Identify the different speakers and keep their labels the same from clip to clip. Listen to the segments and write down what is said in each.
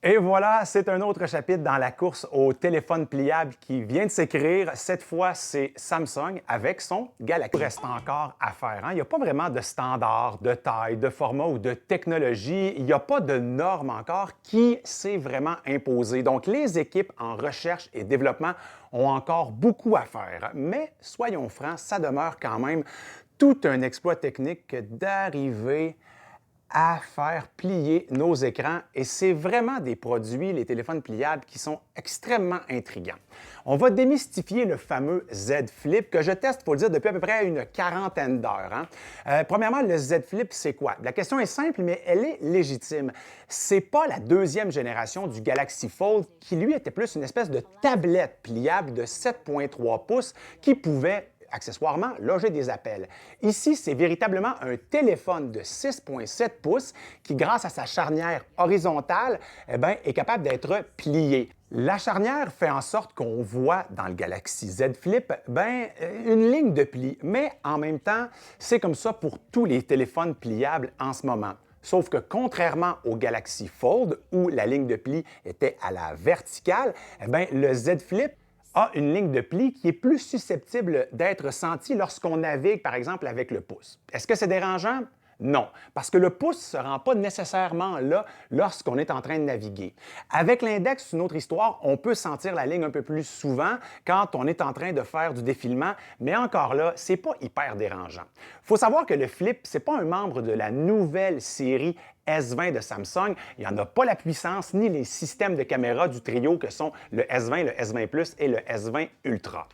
Speaker 1: Et voilà, c'est un autre chapitre dans la course au téléphone pliable qui vient de s'écrire. Cette fois, c'est Samsung avec son Galaxy. Il reste encore à faire. Il n'y a pas vraiment de standard, de taille, de format ou de technologie. Il n'y a pas de normes encore qui s'est vraiment imposé. Donc, les équipes en recherche et développement ont encore beaucoup à faire. Mais soyons francs, ça demeure quand même tout un exploit technique d'arriver à faire plier nos écrans et c'est vraiment des produits, les téléphones pliables, qui sont extrêmement intrigants. On va démystifier le fameux Z Flip que je teste, il faut le dire, depuis à peu près une quarantaine d'heures. Premièrement, le Z Flip, c'est quoi? La question est simple, mais elle est légitime. C'est pas la deuxième génération du Galaxy Fold qui, lui, était plus une espèce de tablette pliable de 7,3 pouces qui pouvait accessoirement loger des appels. Ici, c'est véritablement un téléphone de 6,7 pouces qui, grâce à sa charnière horizontale, est capable d'être plié. La charnière fait en sorte qu'on voit dans le Galaxy Z Flip une ligne de pli, mais en même temps, c'est comme ça pour tous les téléphones pliables en ce moment. Sauf que contrairement au Galaxy Fold, où la ligne de pli était à la verticale, le Z Flip a une ligne de pli qui est plus susceptible d'être sentie lorsqu'on navigue, par exemple, avec le pouce. Est-ce que c'est dérangeant? Non, parce que le pouce ne se rend pas nécessairement là lorsqu'on est en train de naviguer. Avec l'index, c'est une autre histoire, on peut sentir la ligne un peu plus souvent quand on est en train de faire du défilement, mais encore là, ce n'est pas hyper dérangeant. Il faut savoir que le Flip, ce n'est pas un membre de la nouvelle série S20 de Samsung. Il n'y en a pas la puissance ni les systèmes de caméra du trio que sont le S20, le S20 Plus et le S20 Ultra.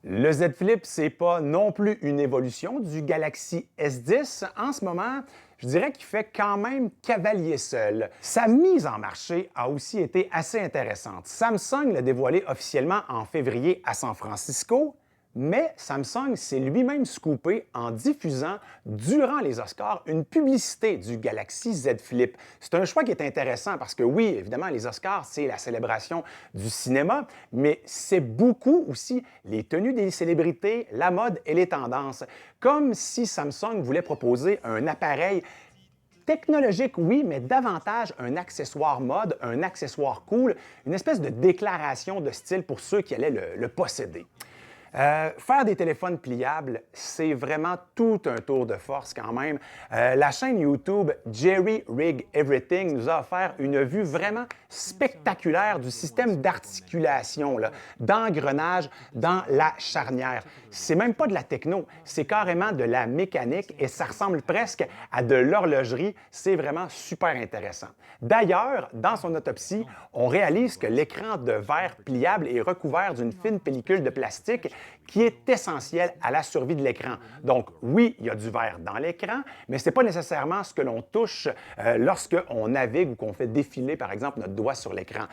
Speaker 1: Le Z Flip, c'est pas non plus une évolution du Galaxy S10. En ce moment, je dirais qu'il fait quand même cavalier seul. Sa mise en marché a aussi été assez intéressante. Samsung l'a dévoilé officiellement en février à San Francisco, mais Samsung s'est lui-même scoopé en diffusant, durant les Oscars, une publicité du Galaxy Z Flip. C'est un choix qui est intéressant parce que oui, évidemment, les Oscars, c'est la célébration du cinéma, mais c'est beaucoup aussi les tenues des célébrités, la mode et les tendances. Comme si Samsung voulait proposer un appareil technologique, oui, mais davantage un accessoire mode, un accessoire cool, une espèce de déclaration de style pour ceux qui allaient le posséder. Faire des téléphones pliables, c'est vraiment tout un tour de force quand même. La chaîne YouTube Jerry Rig Everything nous a offert une vue vraiment spectaculaire du système d'articulation, d'engrenage dans la charnière. C'est même pas de la techno, c'est carrément de la mécanique et ça ressemble presque à de l'horlogerie. C'est vraiment super intéressant. D'ailleurs, dans son autopsie, on réalise que l'écran de verre pliable est recouvert d'une fine pellicule de plastique qui est essentielle à la survie de l'écran. Donc oui, il y a du verre dans l'écran, mais ce n'est pas nécessairement ce que l'on touche lorsqu'on navigue ou qu'on fait défiler, par exemple, notre doigt sur l'écran.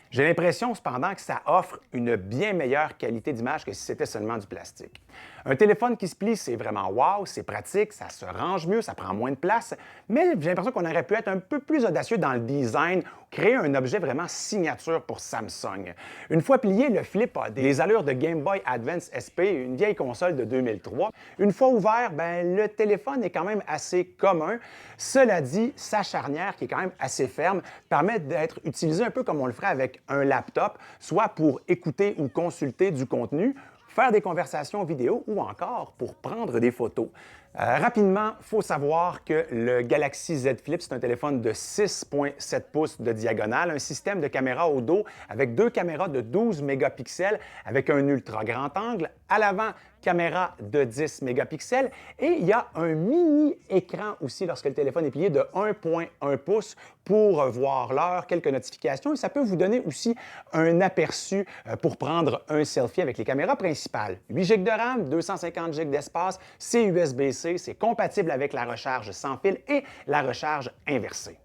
Speaker 1: J'ai l'impression cependant que ça offre une bien meilleure qualité d'image que si c'était seulement du plastique. Un téléphone qui se plie, c'est vraiment wow, c'est pratique, ça se range mieux, ça prend moins de place, mais j'ai l'impression qu'on aurait pu être un peu plus audacieux dans le design, créer un objet vraiment signature pour Samsung. Une fois plié, le Flip a des allures de Game Boy Advance SP, une vieille console de 2003. Une fois ouvert, le téléphone est quand même assez commun. Cela dit, sa charnière, qui est quand même assez ferme, permet d'être utilisée un peu comme on le ferait avec un laptop, soit pour écouter ou consulter du contenu, faire des conversations vidéo ou encore pour prendre des photos. Rapidement, il faut savoir que le Galaxy Z Flip, c'est un téléphone de 6,7 pouces de diagonale, un système de caméra au dos avec deux caméras de 12 mégapixels avec un ultra grand angle. À l'avant, caméra de 10 mégapixels et il y a un mini-écran aussi lorsque le téléphone est plié de 1,1 pouces pour voir l'heure, quelques notifications et ça peut vous donner aussi un aperçu pour prendre un selfie avec les caméras principales. 8 GB de RAM, 250 GB d'espace, c'est USB-C, c'est compatible avec la recharge sans fil et la recharge inversée.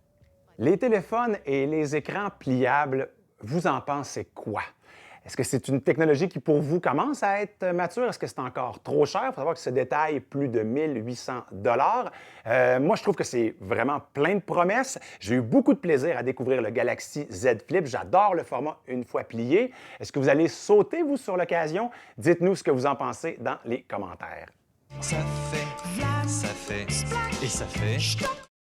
Speaker 1: Les téléphones et les écrans pliables, vous en pensez quoi? Est-ce que c'est une technologie qui, pour vous, commence à être mature? Est-ce que c'est encore trop cher? Il faut savoir que ce détail plus de 1800 $. Moi, je trouve que c'est vraiment plein de promesses. J'ai eu beaucoup de plaisir à découvrir le Galaxy Z Flip. J'adore le format une fois plié. Est-ce que vous allez sauter, vous, sur l'occasion? Dites-nous ce que vous en pensez dans les commentaires.
Speaker 2: Ça fait, et ça fait.